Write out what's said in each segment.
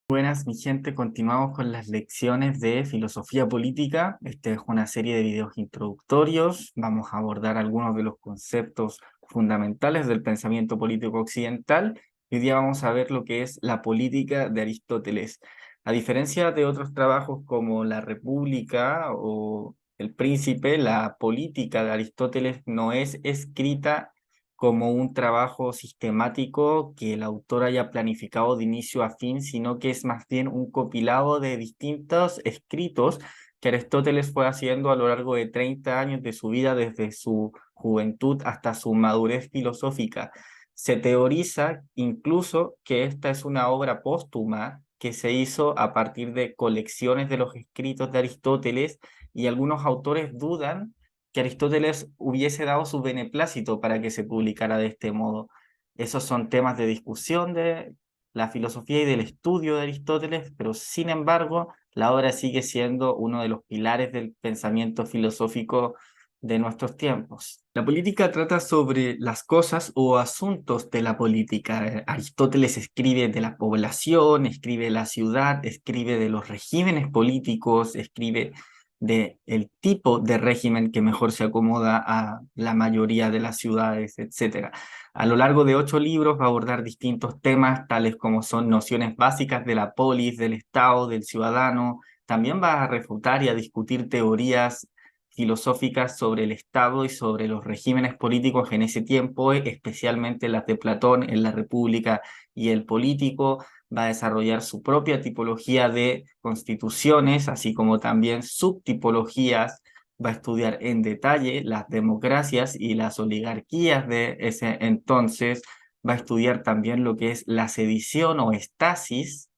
Buenas, mi gente. Continuamos con las lecciones de filosofía política. Esta es una serie de videos introductorios. Vamos a abordar algunos de los conceptos fundamentales del pensamiento político occidental. Hoy día vamos a ver lo que es la política de Aristóteles. A diferencia de otros trabajos como La República o El Príncipe, la política de Aristóteles no es escrita como un trabajo sistemático que el autor haya planificado de inicio a fin, sino que es más bien un compilado de distintos escritos que Aristóteles fue haciendo a lo largo de 30 años de su vida, desde su juventud hasta su madurez filosófica. Se teoriza incluso que esta es una obra póstuma que se hizo a partir de colecciones de los escritos de Aristóteles, y algunos autores dudan que Aristóteles hubiese dado su beneplácito para que se publicara de este modo. Esos son temas de discusión de la filosofía y del estudio de Aristóteles, pero sin embargo, la obra sigue siendo uno de los pilares del pensamiento filosófico de nuestros tiempos. La política trata sobre las cosas o asuntos de la política. Aristóteles escribe de la población, escribe de la ciudad, escribe de los regímenes políticos, escribe de el tipo de régimen que mejor se acomoda a la mayoría de las ciudades, etcétera. A lo largo de 8 libros va a abordar distintos temas, tales como son nociones básicas de la polis, del Estado, del ciudadano. También va a refutar y a discutir teorías filosóficas sobre el Estado y sobre los regímenes políticos en ese tiempo, especialmente las de Platón en La República y El Político. Va a desarrollar su propia tipología de constituciones, así como también subtipologías. Va a estudiar en detalle las democracias y las oligarquías de ese entonces. Va a estudiar también lo que es la sedición o estasis,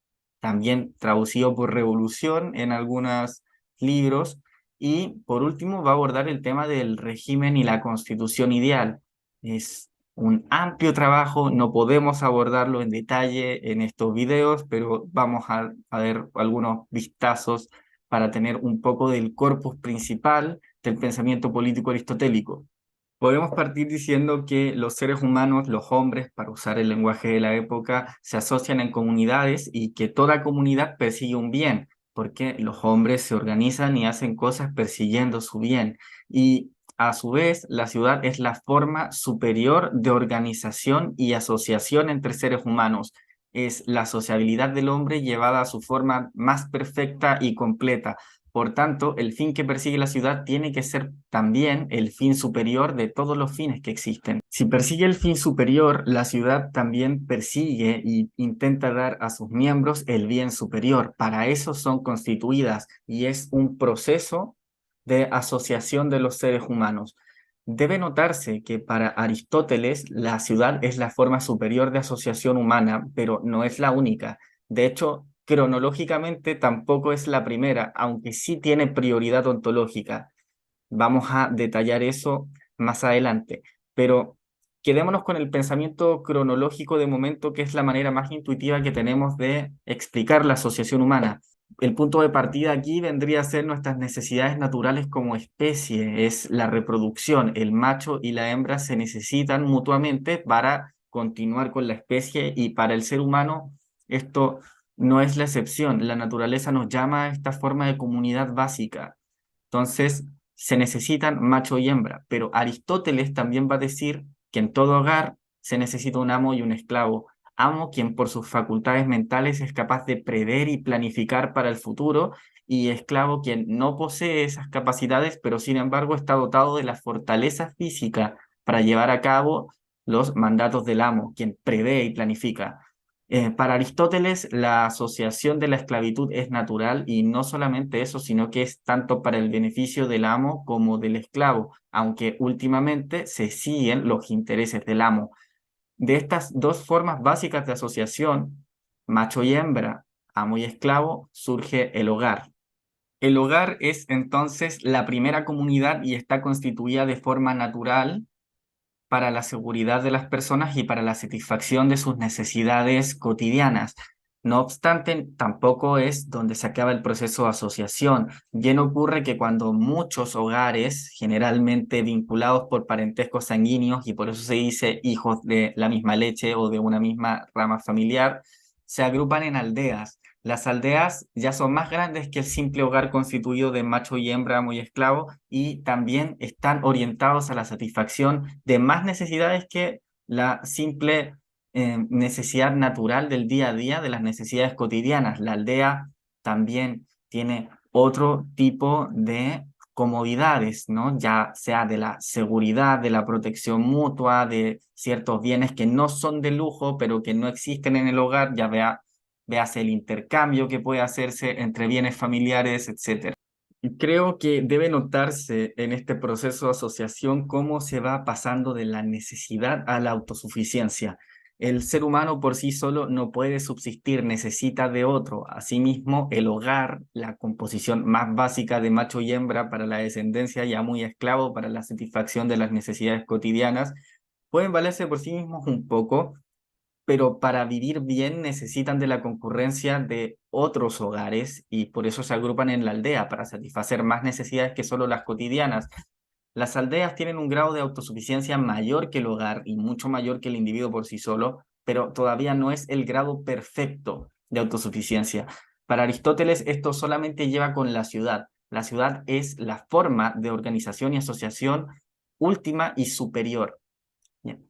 también traducido por revolución en algunos libros. Y por último va a abordar el tema del régimen y la constitución ideal. Es un amplio trabajo, no podemos abordarlo en detalle en estos videos, pero vamos a ver algunos vistazos para tener un poco del corpus principal del pensamiento político aristotélico. Podemos partir diciendo que los seres humanos, los hombres, para usar el lenguaje de la época, se asocian en comunidades y que toda comunidad persigue un bien, porque los hombres se organizan y hacen cosas persiguiendo su bien. Y a su vez, la ciudad es la forma superior de organización y asociación entre seres humanos. Es la sociabilidad del hombre llevada a su forma más perfecta y completa. Por tanto, el fin que persigue la ciudad tiene que ser también el fin superior de todos los fines que existen. Si persigue el fin superior, la ciudad también persigue e intenta dar a sus miembros el bien superior. Para eso son constituidas y es un proceso de asociación de los seres humanos. Debe notarse que para Aristóteles la ciudad es la forma superior de asociación humana, pero no es la única. De hecho, cronológicamente tampoco es la primera, aunque sí tiene prioridad ontológica. Vamos a detallar eso más adelante, pero quedémonos con el pensamiento cronológico de momento, que es la manera más intuitiva que tenemos de explicar la asociación humana. El punto de partida aquí vendría a ser nuestras necesidades naturales como especie, es la reproducción. El macho y la hembra se necesitan mutuamente para continuar con la especie, y para el ser humano esto no es la excepción. La naturaleza nos llama a esta forma de comunidad básica. Entonces, se necesitan macho y hembra, pero Aristóteles también va a decir que en todo hogar se necesita un amo y un esclavo. Amo quien por sus facultades mentales es capaz de prever y planificar para el futuro, y esclavo quien no posee esas capacidades, pero sin embargo está dotado de la fortaleza física para llevar a cabo los mandatos del amo, quien prevé y planifica. Para Aristóteles, la asociación de la esclavitud es natural, y no solamente eso, sino que es tanto para el beneficio del amo como del esclavo, aunque últimamente se siguen los intereses del amo. De estas dos formas básicas de asociación, macho y hembra, amo y esclavo, surge el hogar. El hogar es entonces la primera comunidad y está constituida de forma natural para la seguridad de las personas y para la satisfacción de sus necesidades cotidianas. No obstante, tampoco es donde se acaba el proceso de asociación. Bien ocurre que cuando muchos hogares, generalmente vinculados por parentescos sanguíneos, y por eso se dice hijos de la misma leche o de una misma rama familiar, se agrupan en aldeas. Las aldeas ya son más grandes que el simple hogar constituido de macho y hembra, amo y esclavo, y también están orientados a la satisfacción de más necesidades que la simple necesidad natural del día a día, de las necesidades cotidianas. La aldea también tiene otro tipo de comodidades, ¿no? Ya sea de la seguridad, de la protección mutua, de ciertos bienes que no son de lujo, pero que no existen en el hogar, ya véase el intercambio que puede hacerse entre bienes familiares, etcétera. Creo que debe notarse en este proceso de asociación cómo se va pasando de la necesidad a la autosuficiencia. El ser humano por sí solo no puede subsistir, necesita de otro. Asimismo, el hogar, la composición más básica de macho y hembra para la descendencia y amo y esclavo para la satisfacción de las necesidades cotidianas, pueden valerse por sí mismos un poco, pero para vivir bien necesitan de la concurrencia de otros hogares y por eso se agrupan en la aldea, para satisfacer más necesidades que solo las cotidianas. Las aldeas tienen un grado de autosuficiencia mayor que el hogar y mucho mayor que el individuo por sí solo, pero todavía no es el grado perfecto de autosuficiencia. Para Aristóteles esto solamente lleva con la ciudad. La ciudad es la forma de organización y asociación última y superior. Bien.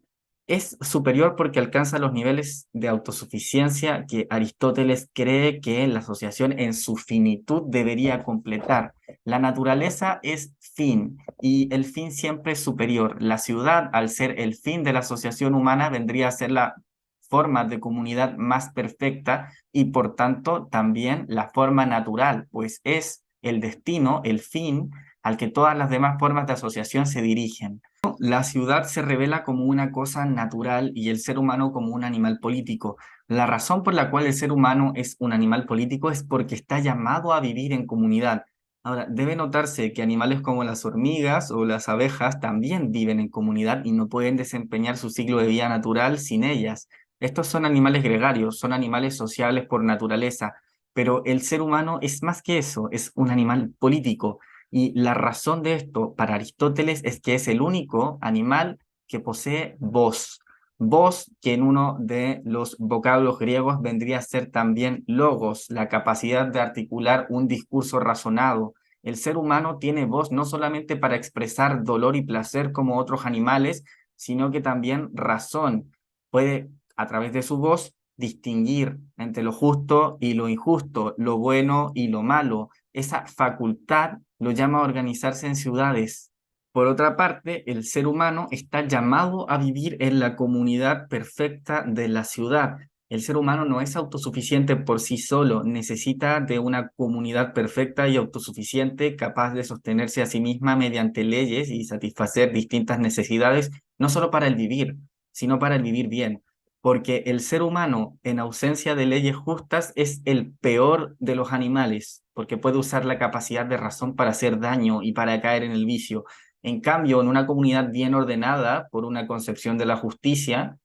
Es superior porque alcanza los niveles de autosuficiencia que Aristóteles cree que la asociación en su finitud debería completar. La naturaleza es fin y el fin siempre es superior. La ciudad, al ser el fin de la asociación humana, vendría a ser la forma de comunidad más perfecta y por tanto también la forma natural, pues es el destino, el fin al que todas las demás formas de asociación se dirigen. La ciudad se revela como una cosa natural y el ser humano como un animal político. La razón por la cual el ser humano es un animal político es porque está llamado a vivir en comunidad. Ahora, debe notarse que animales como las hormigas o las abejas también viven en comunidad y no pueden desempeñar su ciclo de vida natural sin ellas. Estos son animales gregarios, son animales sociables por naturaleza, pero el ser humano es más que eso, es un animal político. Y la razón de esto para Aristóteles es que es el único animal que posee voz. Voz que en uno de los vocablos griegos vendría a ser también logos, la capacidad de articular un discurso razonado. El ser humano tiene voz no solamente para expresar dolor y placer como otros animales, sino que también razón. Puede, a través de su voz, distinguir entre lo justo y lo injusto, lo bueno y lo malo. Esa facultad lo llama a organizarse en ciudades. Por otra parte, el ser humano está llamado a vivir en la comunidad perfecta de la ciudad. El ser humano no es autosuficiente por sí solo, necesita de una comunidad perfecta y autosuficiente capaz de sostenerse a sí misma mediante leyes y satisfacer distintas necesidades, no solo para el vivir, sino para el vivir bien, porque el ser humano, en ausencia de leyes justas, es el peor de los animales, porque puede usar la capacidad de razón para hacer daño y para caer en el vicio. En cambio, en una comunidad bien ordenada por una concepción de la justicia,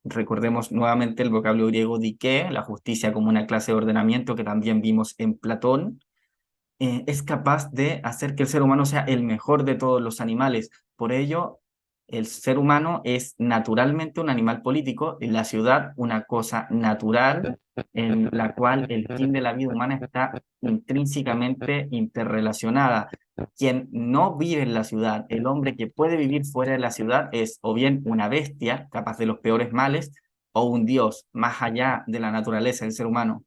recordemos nuevamente el vocablo griego dike, la justicia como una clase de ordenamiento que también vimos en Platón, es capaz de hacer que el ser humano sea el mejor de todos los animales. Por ello, el ser humano es naturalmente un animal político, y la ciudad una cosa natural en la cual el fin de la vida humana está intrínsecamente interrelacionada. Quien no vive en la ciudad, el hombre que puede vivir fuera de la ciudad, es o bien una bestia capaz de los peores males, o un dios más allá de la naturaleza del ser humano.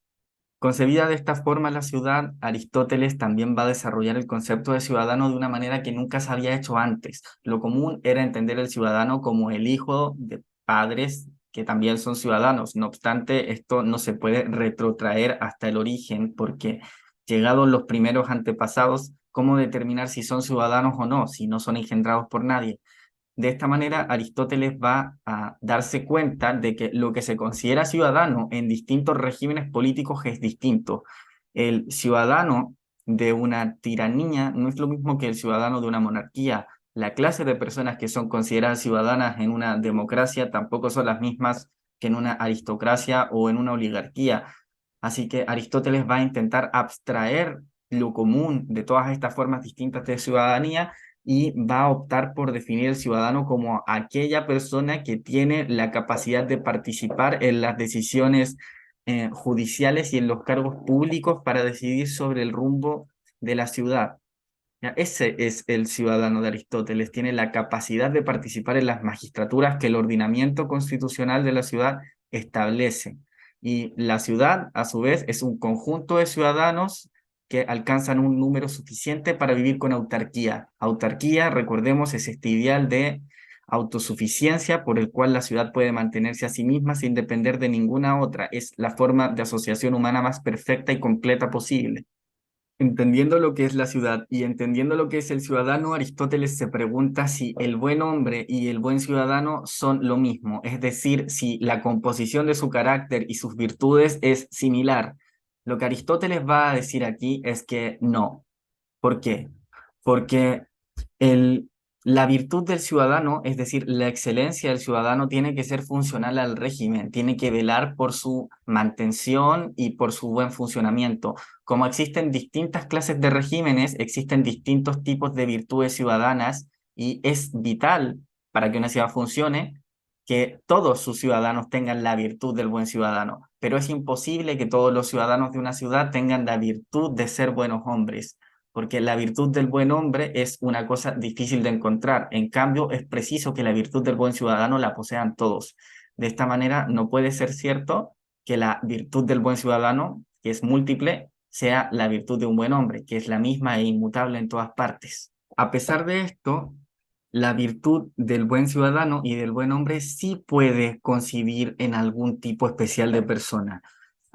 Concebida de esta forma la ciudad, Aristóteles también va a desarrollar el concepto de ciudadano de una manera que nunca se había hecho antes. Lo común era entender el ciudadano como el hijo de padres que también son ciudadanos. No obstante, esto no se puede retrotraer hasta el origen porque llegados los primeros antepasados, ¿cómo determinar si son ciudadanos o no, si no son engendrados por nadie? De esta manera, Aristóteles va a darse cuenta de que lo que se considera ciudadano en distintos regímenes políticos es distinto. El ciudadano de una tiranía no es lo mismo que el ciudadano de una monarquía. La clase de personas que son consideradas ciudadanas en una democracia tampoco son las mismas que en una aristocracia o en una oligarquía. Así que Aristóteles va a intentar abstraer lo común de todas estas formas distintas de ciudadanía y va a optar por definir el ciudadano como aquella persona que tiene la capacidad de participar en las decisiones judiciales y en los cargos públicos para decidir sobre el rumbo de la ciudad. Ya, ese es el ciudadano de Aristóteles, tiene la capacidad de participar en las magistraturas que el ordenamiento constitucional de la ciudad establece. Y la ciudad, a su vez, es un conjunto de ciudadanos que alcanzan un número suficiente para vivir con autarquía. Autarquía, recordemos, es este ideal de autosuficiencia por el cual la ciudad puede mantenerse a sí misma sin depender de ninguna otra. Es la forma de asociación humana más perfecta y completa posible. Entendiendo lo que es la ciudad y entendiendo lo que es el ciudadano, Aristóteles se pregunta si el buen hombre y el buen ciudadano son lo mismo, es decir, si la composición de su carácter y sus virtudes es similar. Lo que Aristóteles va a decir aquí es que no. ¿Por qué? Porque el, la virtud del ciudadano, es decir, la excelencia del ciudadano, tiene que ser funcional al régimen, tiene que velar por su mantención y por su buen funcionamiento. Como existen distintas clases de regímenes, existen distintos tipos de virtudes ciudadanas y es vital para que una ciudad funcione que todos sus ciudadanos tengan la virtud del buen ciudadano, pero es imposible que todos los ciudadanos de una ciudad tengan la virtud de ser buenos hombres porque la virtud del buen hombre es una cosa difícil de encontrar. En cambio, es preciso que la virtud del buen ciudadano la posean todos. De esta manera, no puede ser cierto que la virtud del buen ciudadano, que es múltiple, sea la virtud de un buen hombre, que es la misma e inmutable en todas partes. A pesar de esto, la virtud del buen ciudadano y del buen hombre sí puede coincidir en algún tipo especial de persona.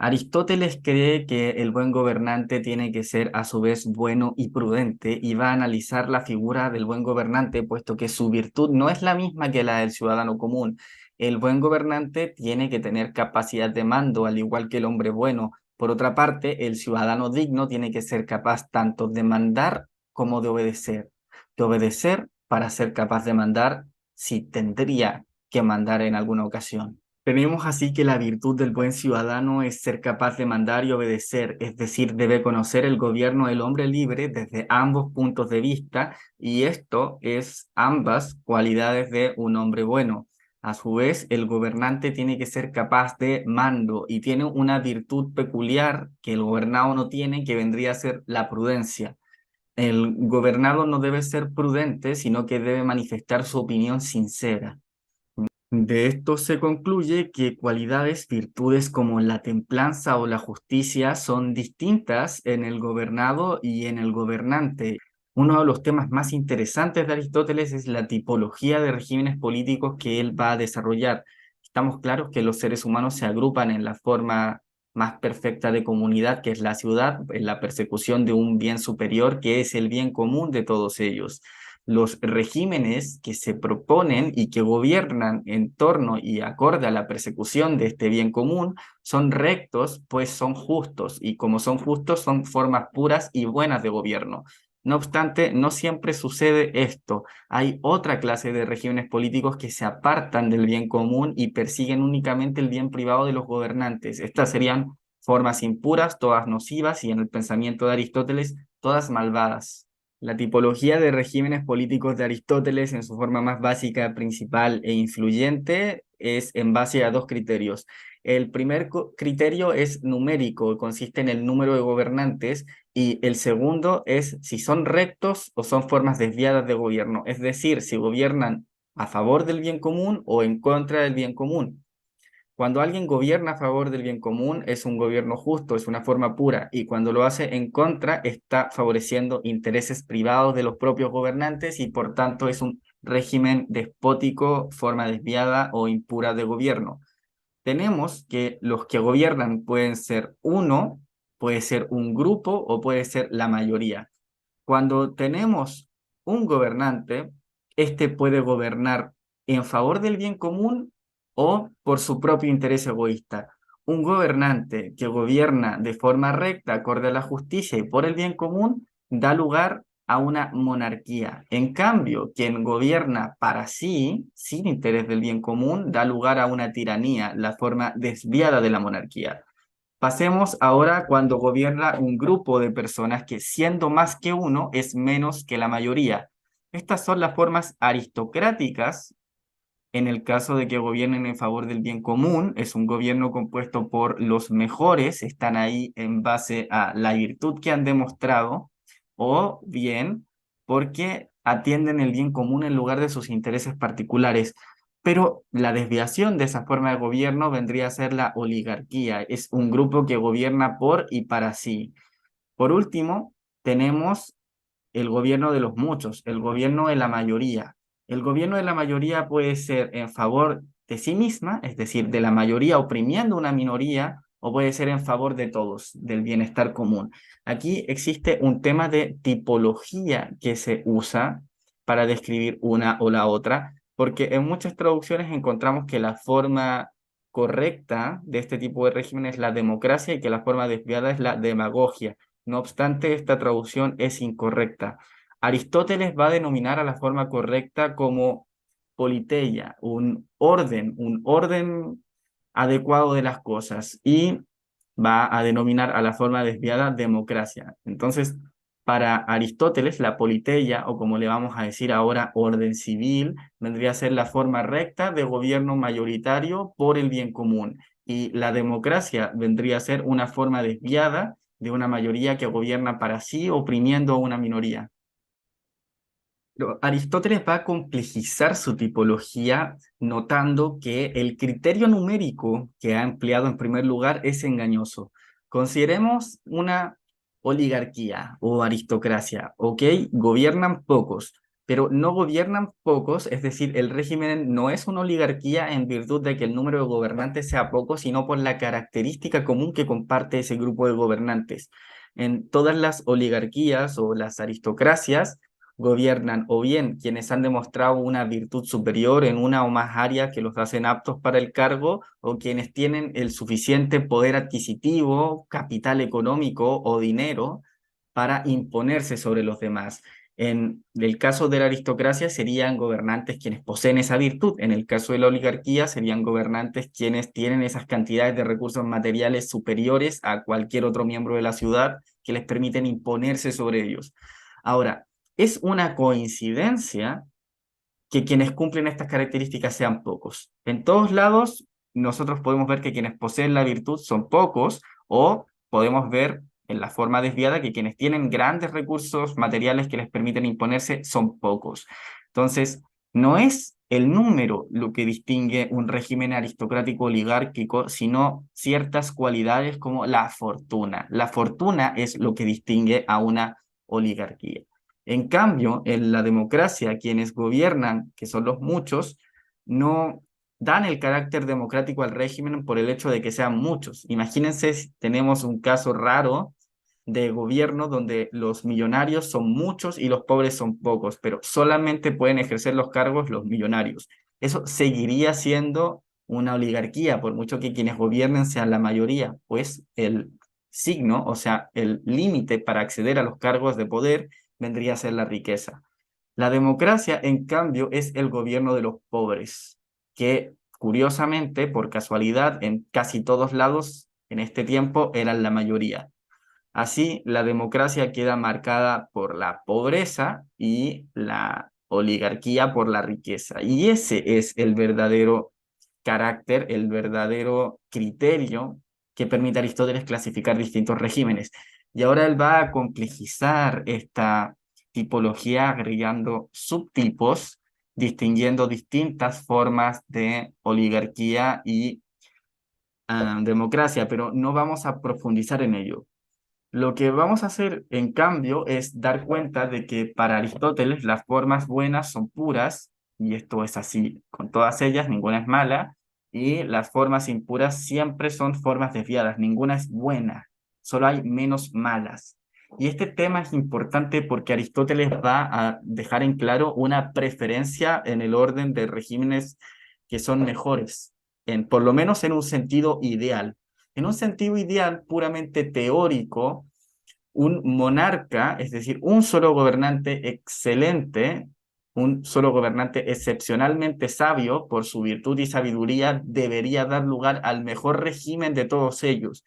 Aristóteles cree que el buen gobernante tiene que ser a su vez bueno y prudente y va a analizar la figura del buen gobernante, puesto que su virtud no es la misma que la del ciudadano común. El buen gobernante tiene que tener capacidad de mando, al igual que el hombre bueno. Por otra parte, el ciudadano digno tiene que ser capaz tanto de mandar como de obedecer. De obedecer para ser capaz de mandar si tendría que mandar en alguna ocasión. Tenemos así que la virtud del buen ciudadano es ser capaz de mandar y obedecer, es decir, debe conocer el gobierno del hombre libre desde ambos puntos de vista, y esto es ambas cualidades de un hombre bueno. A su vez, el gobernante tiene que ser capaz de mando y tiene una virtud peculiar que el gobernado no tiene, que vendría a ser la prudencia. El gobernado no debe ser prudente, sino que debe manifestar su opinión sincera. De esto se concluye que cualidades, virtudes como la templanza o la justicia son distintas en el gobernado y en el gobernante. Uno de los temas más interesantes de Aristóteles es la tipología de regímenes políticos que él va a desarrollar. Estamos claros que los seres humanos se agrupan en la forma más perfecta de comunidad, que es la ciudad, en la persecución de un bien superior, que es el bien común de todos ellos. Los regímenes que se proponen y que gobiernan en torno y acorde a la persecución de este bien común son rectos, pues son justos, y como son justos, son formas puras y buenas de gobierno. No obstante, no siempre sucede esto. Hay otra clase de regímenes políticos que se apartan del bien común y persiguen únicamente el bien privado de los gobernantes. Estas serían formas impuras, todas nocivas y en el pensamiento de Aristóteles, todas malvadas. La tipología de regímenes políticos de Aristóteles en su forma más básica, principal e influyente es en base a dos criterios. El primer criterio es numérico, consiste en el número de gobernantes, y el segundo es si son rectos o son formas desviadas de gobierno, es decir, si gobiernan a favor del bien común o en contra del bien común. Cuando alguien gobierna a favor del bien común, es un gobierno justo, es una forma pura, y cuando lo hace en contra, está favoreciendo intereses privados de los propios gobernantes y por tanto es un régimen despótico, forma desviada o impura de gobierno. Tenemos que los que gobiernan pueden ser uno, puede ser un grupo o puede ser la mayoría. Cuando tenemos un gobernante, este puede gobernar en favor del bien común o por su propio interés egoísta. Un gobernante que gobierna de forma recta, acorde a la justicia y por el bien común, da lugar a una monarquía. En cambio, quien gobierna para sí, sin interés del bien común, da lugar a una tiranía, la forma desviada de la monarquía. Pasemos ahora cuando gobierna un grupo de personas que siendo más que uno es menos que la mayoría. Estas son las formas aristocráticas En el caso de que gobiernen en favor del bien común, es un gobierno compuesto por los mejores, están ahí en base a la virtud que han demostrado, o bien porque atienden el bien común en lugar de sus intereses particulares. Pero la desviación de esa forma de gobierno vendría a ser la oligarquía. Es un grupo que gobierna por y para sí. Por último, tenemos el gobierno de los muchos, el gobierno de la mayoría. El gobierno de la mayoría puede ser en favor de sí misma, es decir, de la mayoría oprimiendo una minoría, o puede ser en favor de todos, del bienestar común. Aquí existe un tema de tipología que se usa para describir una o la otra, porque en muchas traducciones encontramos que la forma correcta de este tipo de régimen es la democracia y que la forma desviada es la demagogia. No obstante, esta traducción es incorrecta. Aristóteles va a denominar a la forma correcta como politeia, un orden adecuado de las cosas, y va a denominar a la forma desviada democracia. Entonces, para Aristóteles, la politeia, o como le vamos a decir ahora, orden civil, vendría a ser la forma recta de gobierno mayoritario por el bien común. Y la democracia vendría a ser una forma desviada de una mayoría que gobierna para sí, oprimiendo a una minoría. Pero Aristóteles va a complejizar su tipología notando que el criterio numérico que ha empleado en primer lugar es engañoso. Consideremos una oligarquía o aristocracia, ¿ok? Gobiernan pocos, pero no gobiernan pocos, es decir, el régimen no es una oligarquía en virtud de que el número de gobernantes sea poco, sino por la característica común que comparte ese grupo de gobernantes. En todas las oligarquías o las aristocracias, gobiernan o bien quienes han demostrado una virtud superior en una o más áreas que los hacen aptos para el cargo, o quienes tienen el suficiente poder adquisitivo, capital económico o dinero para imponerse sobre los demás. En el caso de la aristocracia serían gobernantes quienes poseen esa virtud. En el caso de la oligarquía serían gobernantes quienes tienen esas cantidades de recursos materiales superiores a cualquier otro miembro de la ciudad que les permiten imponerse sobre ellos. Ahora, es una coincidencia que quienes cumplen estas características sean pocos. En todos lados, nosotros podemos ver que quienes poseen la virtud son pocos, o podemos ver en la forma desviada que quienes tienen grandes recursos materiales que les permiten imponerse son pocos. Entonces, no es el número lo que distingue un régimen aristocrático oligárquico, sino ciertas cualidades como la fortuna. La fortuna es lo que distingue a una oligarquía. En cambio, en la democracia, quienes gobiernan, que son los muchos, no dan el carácter democrático al régimen por el hecho de que sean muchos. Imagínense si tenemos un caso raro de gobierno donde los millonarios son muchos y los pobres son pocos, pero solamente pueden ejercer los cargos los millonarios. Eso seguiría siendo una oligarquía, por mucho que quienes gobiernen sean la mayoría, pues el signo, o sea, el límite para acceder a los cargos de poder vendría a ser la riqueza. La democracia, en cambio, es el gobierno de los pobres, que curiosamente, por casualidad, en casi todos lados en este tiempo eran la mayoría. Así, la democracia queda marcada por la pobreza y la oligarquía por la riqueza. Y ese es el verdadero carácter, el verdadero criterio que permite a Aristóteles clasificar distintos regímenes. Y ahora él va a complejizar esta tipología agregando subtipos, distinguiendo distintas formas de oligarquía y democracia, pero no vamos a profundizar en ello. Lo que vamos a hacer, en cambio, es dar cuenta de que para Aristóteles las formas buenas son puras, y esto es así con todas ellas, ninguna es mala, y las formas impuras siempre son formas desviadas, ninguna es buena, solo hay menos malas. Y este tema es importante porque Aristóteles va a dejar en claro una preferencia en el orden de regímenes que son mejores, por lo menos en un sentido ideal. En un sentido ideal puramente teórico, un monarca, es decir, un solo gobernante excelente, un solo gobernante excepcionalmente sabio por su virtud y sabiduría, debería dar lugar al mejor régimen de todos ellos.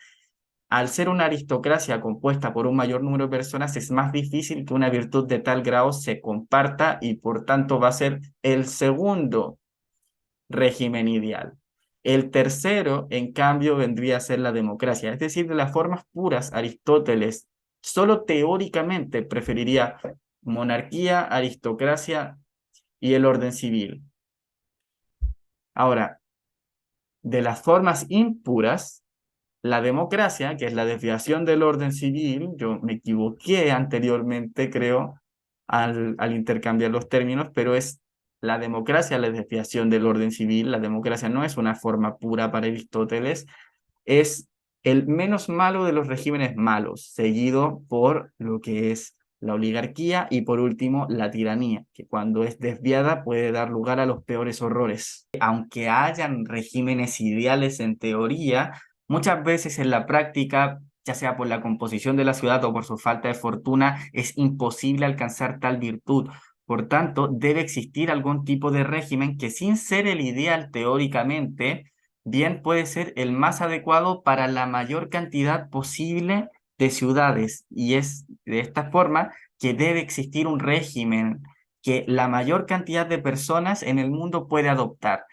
Al ser una aristocracia compuesta por un mayor número de personas, es más difícil que una virtud de tal grado se comparta, y por tanto va a ser el segundo régimen ideal. El tercero, en cambio, vendría a ser la democracia. Es decir, de las formas puras, Aristóteles solo teóricamente preferiría monarquía, aristocracia y el orden civil. Ahora, de las formas impuras, la democracia, que es la desviación del orden civil, yo me equivoqué anteriormente, creo, al intercambiar los términos, pero es la democracia la desviación del orden civil. La democracia no es una forma pura para Aristóteles, es el menos malo de los regímenes malos, seguido por lo que es la oligarquía y por último la tiranía, que cuando es desviada puede dar lugar a los peores horrores. Aunque hayan regímenes ideales en teoría, muchas veces en la práctica, ya sea por la composición de la ciudad o por su falta de fortuna, es imposible alcanzar tal virtud. Por tanto, debe existir algún tipo de régimen que, sin ser el ideal teóricamente, bien puede ser el más adecuado para la mayor cantidad posible de ciudades. Y es de esta forma que debe existir un régimen que la mayor cantidad de personas en el mundo puede adoptar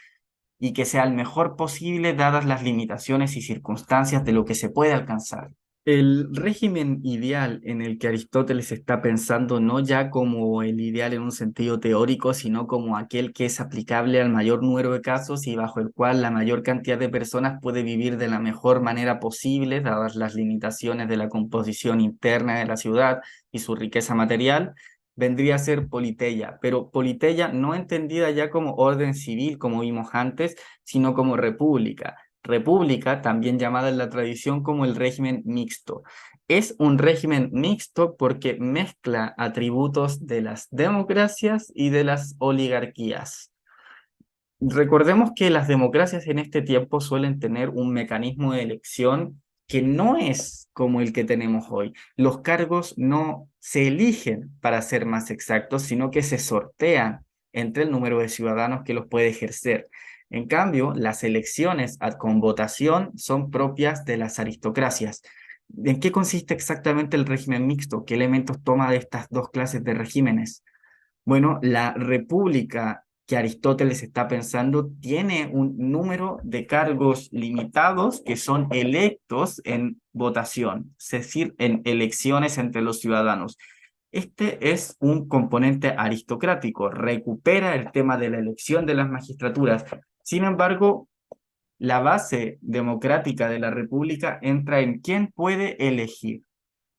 y que sea el mejor posible dadas las limitaciones y circunstancias de lo que se puede alcanzar. El régimen ideal en el que Aristóteles está pensando no ya como el ideal en un sentido teórico, sino como aquel que es aplicable al mayor número de casos y bajo el cual la mayor cantidad de personas puede vivir de la mejor manera posible, dadas las limitaciones de la composición interna de la ciudad y su riqueza material, vendría a ser politeia, pero politeia no entendida ya como orden civil, como vimos antes, sino como república. República, también llamada en la tradición como el régimen mixto. Es un régimen mixto porque mezcla atributos de las democracias y de las oligarquías. Recordemos que las democracias en este tiempo suelen tener un mecanismo de elección que no es como el que tenemos hoy. Los cargos no se eligen, para ser más exactos, sino que se sortean entre el número de ciudadanos que los puede ejercer. En cambio, las elecciones con votación son propias de las aristocracias. ¿En qué consiste exactamente el régimen mixto? ¿Qué elementos toma de estas dos clases de regímenes? Bueno, la república que Aristóteles está pensando tiene un número de cargos limitados que son electos en votación, es decir, en elecciones entre los ciudadanos. Este es un componente aristocrático, recupera el tema de la elección de las magistraturas. Sin embargo, la base democrática de la república entra en quién puede elegir.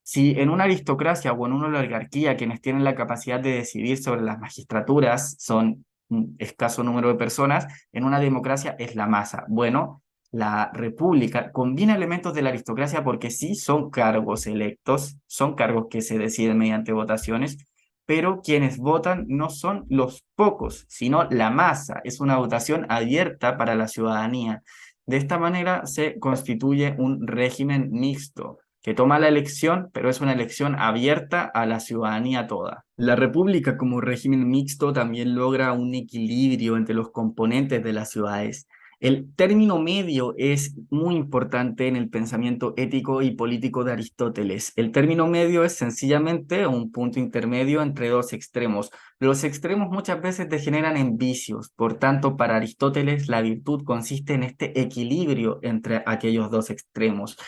Si en una aristocracia o en una oligarquía quienes tienen la capacidad de decidir sobre las magistraturas son un escaso número de personas, en una democracia es la masa. Bueno, la república combina elementos de la aristocracia porque sí son cargos electos, son cargos que se deciden mediante votaciones, pero quienes votan no son los pocos, sino la masa. Es una votación abierta para la ciudadanía. De esta manera se constituye un régimen mixto que toma la elección, pero es una elección abierta a la ciudadanía toda. La república como régimen mixto también logra un equilibrio entre los componentes de las ciudades. El término medio es muy importante en el pensamiento ético y político de Aristóteles. El término medio es sencillamente un punto intermedio entre dos extremos. Los extremos muchas veces degeneran en vicios, por tanto, para Aristóteles la virtud consiste en este equilibrio entre aquellos dos extremos.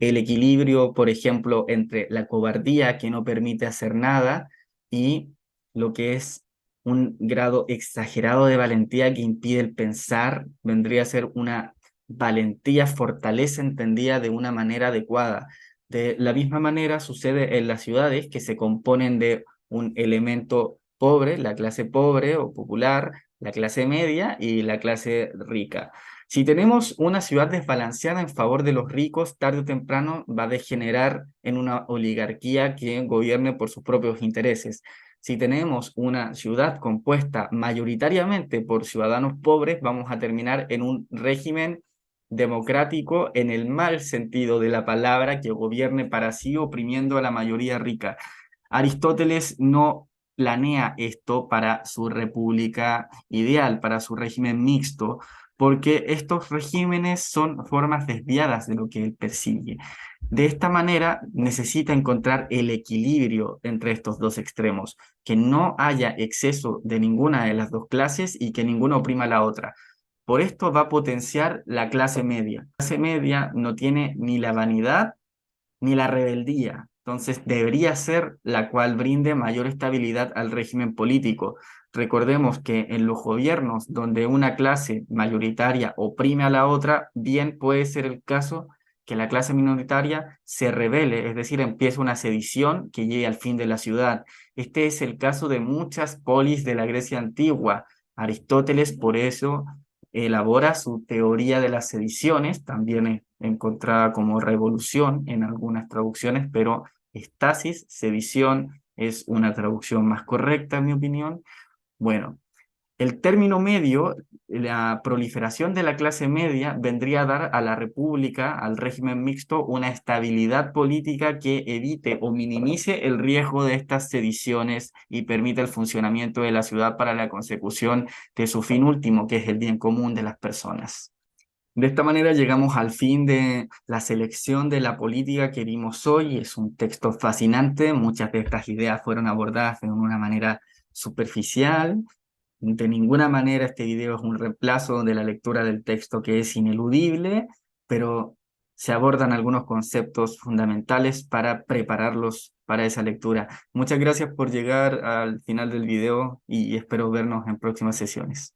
El equilibrio, por ejemplo, entre la cobardía que no permite hacer nada y lo que es un grado exagerado de valentía que impide el pensar, vendría a ser una valentía, fortaleza entendida de una manera adecuada. De la misma manera sucede en las ciudades que se componen de un elemento pobre, la clase pobre o popular, la clase media y la clase rica. Si tenemos una ciudad desbalanceada en favor de los ricos, tarde o temprano va a degenerar en una oligarquía que gobierne por sus propios intereses. Si tenemos una ciudad compuesta mayoritariamente por ciudadanos pobres, vamos a terminar en un régimen democrático en el mal sentido de la palabra que gobierne para sí oprimiendo a la mayoría rica. Aristóteles no planea esto para su república ideal, para su régimen mixto, porque estos regímenes son formas desviadas de lo que él persigue. De esta manera necesita encontrar el equilibrio entre estos dos extremos, que no haya exceso de ninguna de las dos clases y que ninguna oprima a la otra. Por esto va a potenciar la clase media. La clase media no tiene ni la vanidad ni la rebeldía. Entonces, debería ser la cual brinde mayor estabilidad al régimen político. Recordemos que en los gobiernos donde una clase mayoritaria oprime a la otra, bien puede ser el caso que la clase minoritaria se rebele, es decir, empiece una sedición que llegue al fin de la ciudad. Este es el caso de muchas polis de la Grecia antigua. Aristóteles, por eso, elabora su teoría de las sediciones, también encontrada como revolución en algunas traducciones, pero estasis, sedición, es una traducción más correcta, en mi opinión. Bueno, el término medio, la proliferación de la clase media, vendría a dar a la república, al régimen mixto, una estabilidad política que evite o minimice el riesgo de estas sediciones y permita el funcionamiento de la ciudad para la consecución de su fin último, que es el bien común de las personas. De esta manera llegamos al fin de la selección de la política que vimos hoy. Es un texto fascinante. Muchas de estas ideas fueron abordadas de una manera superficial. De ninguna manera este video es un reemplazo de la lectura del texto, que es ineludible, pero se abordan algunos conceptos fundamentales para prepararlos para esa lectura. Muchas gracias por llegar al final del video y espero vernos en próximas sesiones.